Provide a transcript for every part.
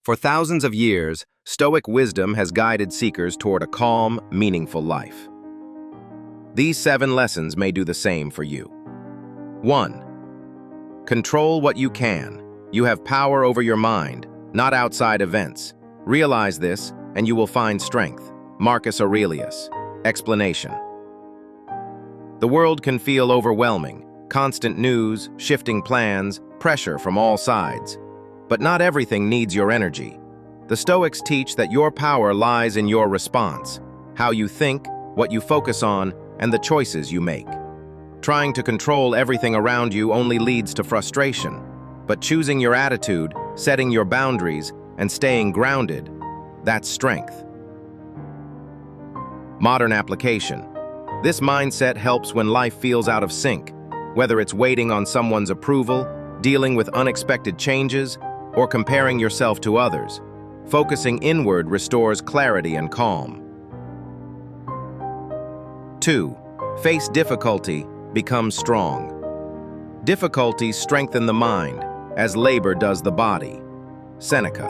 For thousands of years, Stoic wisdom has guided seekers toward a calm, meaningful life. These 7 lessons may do the same for you. 1. Control what you can. You have power over your mind, not outside events. Realize this, and you will find strength. Marcus Aurelius. Explanation. The world can feel overwhelming. Constant news, shifting plans, pressure from all sides. But not everything needs your energy. The Stoics teach that your power lies in your response, how you think, what you focus on, and the choices you make. Trying to control everything around you only leads to frustration, but choosing your attitude, setting your boundaries, and staying grounded, that's strength. Modern application. This mindset helps when life feels out of sync, whether it's waiting on someone's approval, dealing with unexpected changes, or comparing yourself to others. Focusing inward restores clarity and calm. 2. Face difficulty, become strong. Difficulties strengthen the mind, as labor does the body. Seneca.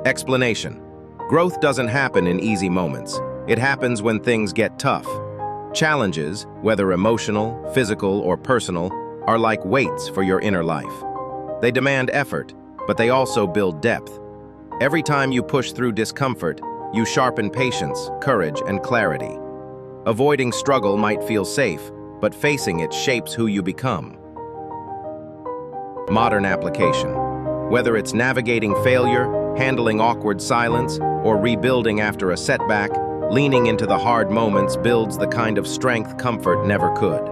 Explanation. Growth doesn't happen in easy moments. It happens when things get tough. Challenges, whether emotional, physical, or personal, are like weights for your inner life. They demand effort, but they also build depth. Every time you push through discomfort, you sharpen patience, courage, and clarity. Avoiding struggle might feel safe, but facing it shapes who you become. Modern application. Whether it's navigating failure, handling awkward silence, or rebuilding after a setback, leaning into the hard moments builds the kind of strength comfort never could.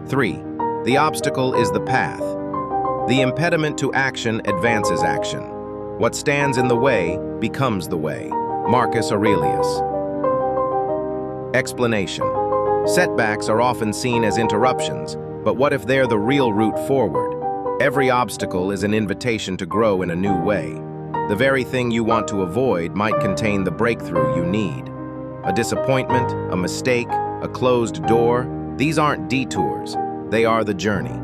3. The obstacle is the path. The impediment to action advances action. What stands in the way becomes the way. Marcus Aurelius. Explanation. Setbacks are often seen as interruptions, but what if they're the real route forward? Every obstacle is an invitation to grow in a new way. The very thing you want to avoid might contain the breakthrough you need. A disappointment, a mistake, a closed door, these aren't detours. They are the journey.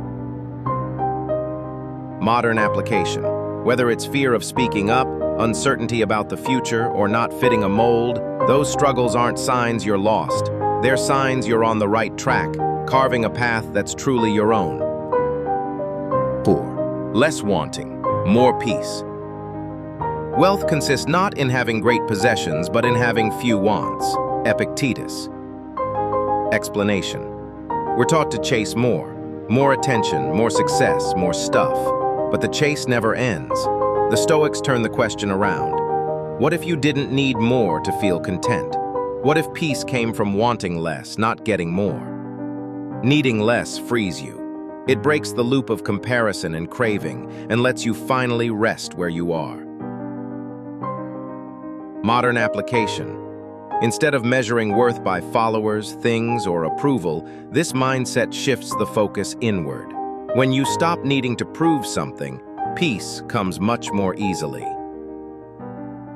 Modern application. Whether it's fear of speaking up, uncertainty about the future, or not fitting a mold, those struggles aren't signs you're lost. They're signs you're on the right track, carving a path that's truly your own. 4. Less wanting, more peace. Wealth consists not in having great possessions, but in having few wants. Epictetus. Explanation. We're taught to chase more attention, more success, more stuff. But the chase never ends. The Stoics turn the question around. What if you didn't need more to feel content? What if peace came from wanting less, not getting more? Needing less frees you. It breaks the loop of comparison and craving and lets you finally rest where you are. Modern application. Instead of measuring worth by followers, things, or approval, this mindset shifts the focus inward. When you stop needing to prove something, peace comes much more easily.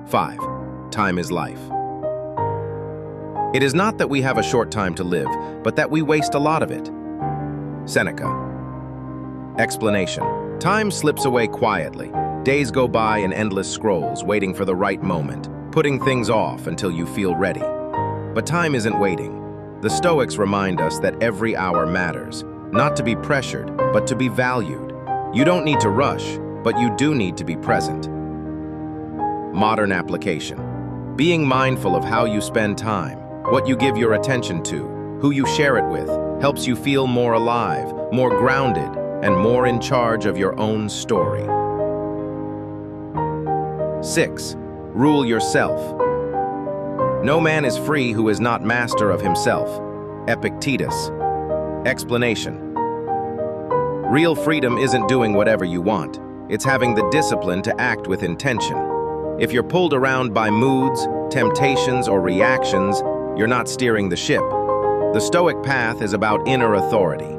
5. Time is life. It is not that we have a short time to live, but that we waste a lot of it. Seneca. Explanation. Time slips away quietly. Days go by in endless scrolls, waiting for the right moment, putting things off until you feel ready. But time isn't waiting. The Stoics remind us that every hour matters, not to be pressured, but to be valued. You don't need to rush, but you do need to be present. Modern application. Being mindful of how you spend time, what you give your attention to, who you share it with, helps you feel more alive, more grounded, and more in charge of your own story. 6. Rule yourself. No man is free who is not master of himself. Epictetus. Explanation. Real freedom isn't doing whatever you want. It's having the discipline to act with intention. If you're pulled around by moods, temptations, or reactions, you're not steering the ship. The Stoic path is about inner authority.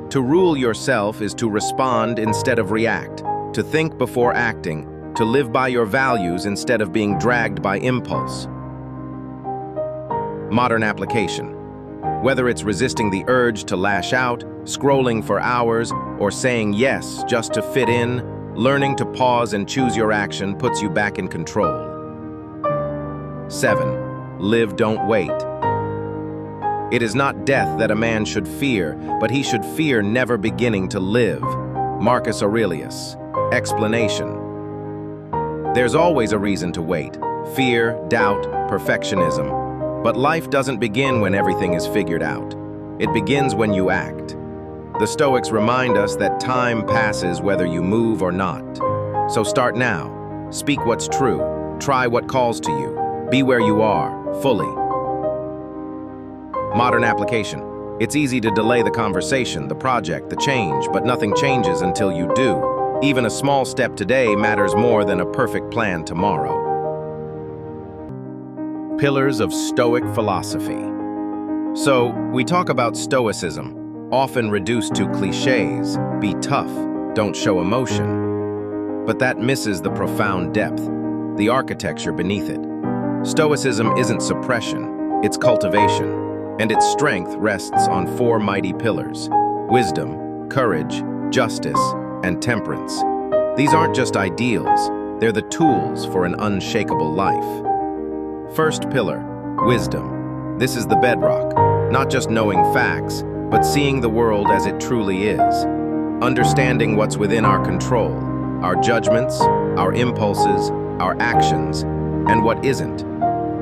To rule yourself is to respond instead of react, to think before acting, to live by your values instead of being dragged by impulse. Modern application. Whether it's resisting the urge to lash out, scrolling for hours, or saying yes just to fit in, learning to pause and choose your action puts you back in control. 7. Live, don't wait. It is not death that a man should fear, but he should fear never beginning to live. Marcus Aurelius. Explanation. There's always a reason to wait. Fear, doubt, perfectionism. But life doesn't begin when everything is figured out. It begins when you act. The Stoics remind us that time passes whether you move or not. So start now. Speak what's true. Try what calls to you. Be where you are, fully. Modern application. It's easy to delay the conversation, the project, the change, but nothing changes until you do. Even a small step today matters more than a perfect plan tomorrow. Pillars of Stoic philosophy. So, we talk about Stoicism, often reduced to cliches: be tough, don't show emotion. But that misses the profound depth, the architecture beneath it. Stoicism isn't suppression, it's cultivation, and its strength rests on 4 mighty pillars: wisdom, courage, justice, and temperance. These aren't just ideals, they're the tools for an unshakable life. First pillar, wisdom. This is the bedrock, not just knowing facts, but seeing the world as it truly is. Understanding what's within our control, our judgments, our impulses, our actions, and what isn't.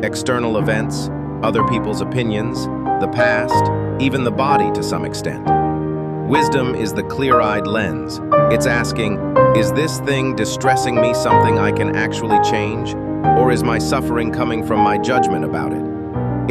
External events, other people's opinions, the past, even the body to some extent. Wisdom is the clear-eyed lens. It's asking, is this thing distressing me something I can actually change? Or is my suffering coming from my judgment about it?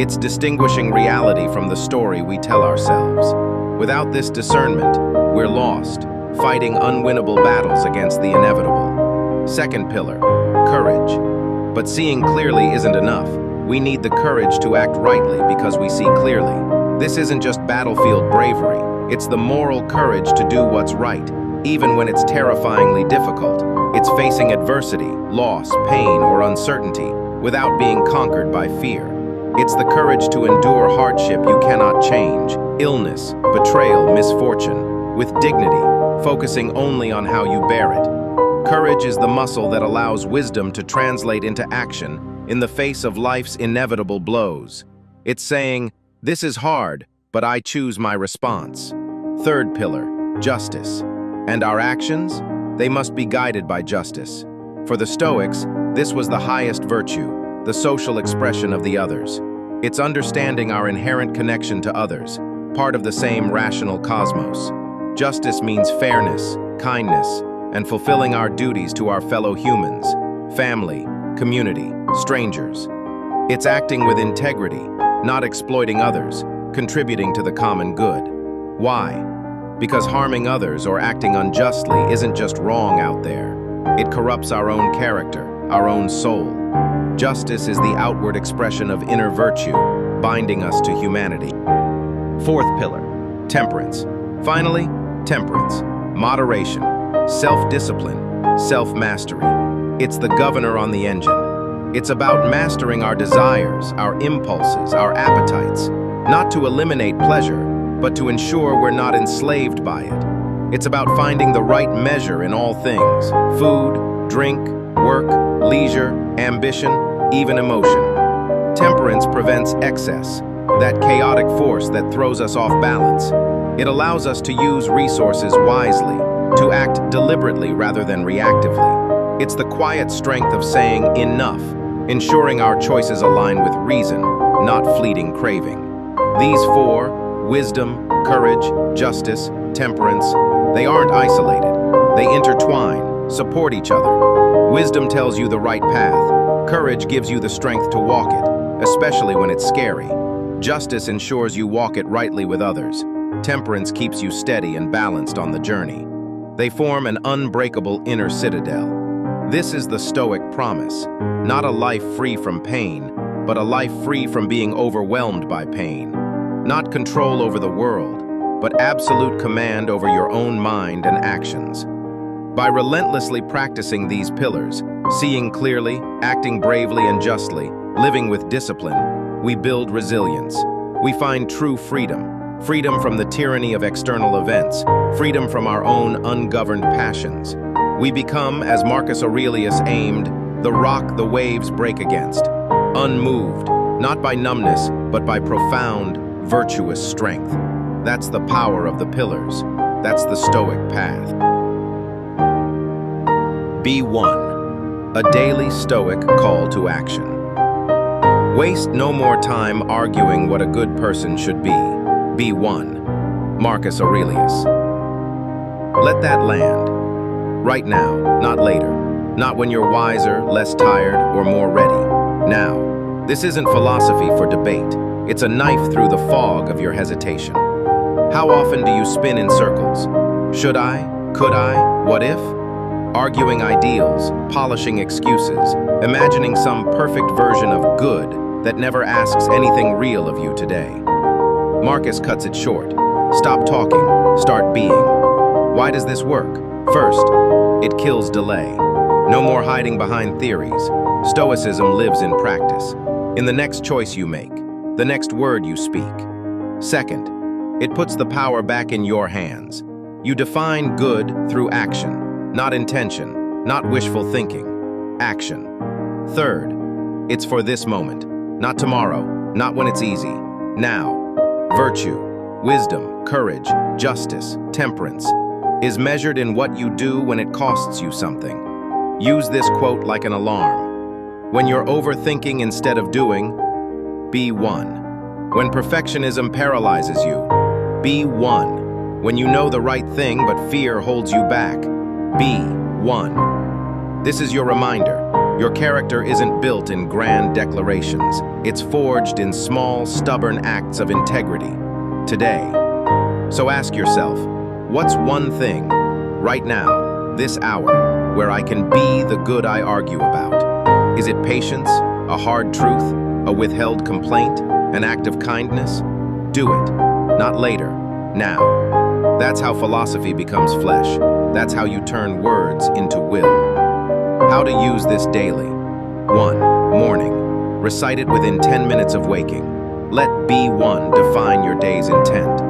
It's distinguishing reality from the story we tell ourselves. Without this discernment, we're lost, fighting unwinnable battles against the inevitable. Second pillar, courage. But seeing clearly isn't enough. We need the courage to act rightly because we see clearly. This isn't just battlefield bravery. It's the moral courage to do what's right, even when it's terrifyingly difficult. It's facing adversity, loss, pain, or uncertainty without being conquered by fear. It's the courage to endure hardship you cannot change, illness, betrayal, misfortune, with dignity, focusing only on how you bear it. Courage is the muscle that allows wisdom to translate into action in the face of life's inevitable blows. It's saying, this is hard, but I choose my response. Third pillar, justice. And our actions? They must be guided by justice. For the Stoics, this was the highest virtue, the social expression of the others. It's understanding our inherent connection to others, part of the same rational cosmos. Justice means fairness, kindness, and fulfilling our duties to our fellow humans, family, community, strangers. It's acting with integrity, not exploiting others, contributing to the common good. Why? Because harming others or acting unjustly isn't just wrong out there. It corrupts our own character, our own soul. Justice is the outward expression of inner virtue, binding us to humanity. Fourth pillar, temperance. Finally, temperance, moderation, self-discipline, self-mastery. It's the governor on the engine. It's about mastering our desires, our impulses, our appetites, not to eliminate pleasure, but to ensure we're not enslaved by it. It's about finding the right measure in all things: food, drink, work, leisure, ambition, even emotion. Temperance prevents excess, that chaotic force that throws us off balance. It allows us to use resources wisely, to act deliberately rather than reactively. It's the quiet strength of saying enough, ensuring our choices align with reason, not fleeting craving. These 4, wisdom, courage, justice, temperance, they aren't isolated. They intertwine, support each other. Wisdom tells you the right path. Courage gives you the strength to walk it, especially when it's scary. Justice ensures you walk it rightly with others. Temperance keeps you steady and balanced on the journey. They form an unbreakable inner citadel. This is the Stoic promise, not a life free from pain, but a life free from being overwhelmed by pain. Not control over the world, but absolute command over your own mind and actions. By relentlessly practicing these pillars, seeing clearly, acting bravely and justly, living with discipline, we build resilience. We find true freedom, freedom from the tyranny of external events, freedom from our own ungoverned passions. We become, as Marcus Aurelius aimed, the rock the waves break against, unmoved, not by numbness, but by profound, virtuous strength. That's the power of the pillars. That's the Stoic path. Be one, a daily Stoic call to action. Waste no more time arguing what a good person should be. Be one. Marcus Aurelius. Let that land. Right now, not later. Not when you're wiser, less tired, or more ready. Now. This isn't philosophy for debate. It's a knife through the fog of your hesitation. How often do you spin in circles? Should I? Could I? What if? Arguing ideals, polishing excuses, imagining some perfect version of good that never asks anything real of you today. Marcus cuts it short. Stop talking, start being. Why does this work? First, it kills delay. No more hiding behind theories. Stoicism lives in practice. In the next choice you make, the next word you speak. Second, it puts the power back in your hands. You define good through action, not intention, not wishful thinking. Action. Third, it's for this moment, not tomorrow, not when it's easy. Now. Virtue, wisdom, courage, justice, temperance is measured in what you do when it costs you something. Use this quote like an alarm. When you're overthinking instead of doing, be one. When perfectionism paralyzes you, be one. When you know the right thing but fear holds you back, be one. This is your reminder. Your character isn't built in grand declarations. It's forged in small, stubborn acts of integrity. Today. So ask yourself, what's one thing, right now, this hour, where I can be the good I argue about? Is it patience, a hard truth, a withheld complaint, an act of kindness? Do it, not later, now. That's how philosophy becomes flesh. That's how you turn words into will. How to use this daily. 1. Morning. Recite it within 10 minutes of waking. Let be one define your day's intent.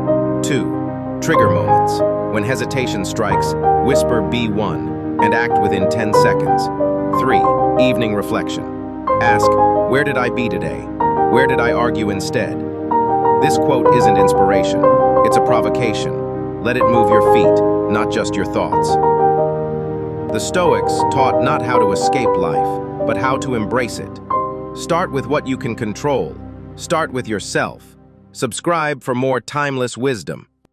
2. Trigger moments. When hesitation strikes, whisper be one and act within 10 seconds. 3. Evening reflection. Ask, where did I be today? Where did I argue instead? This quote isn't inspiration. It's a provocation. Let it move your feet, not just your thoughts. The Stoics taught not how to escape life, but how to embrace it. Start with what you can control. Start with yourself. Subscribe for more timeless wisdom.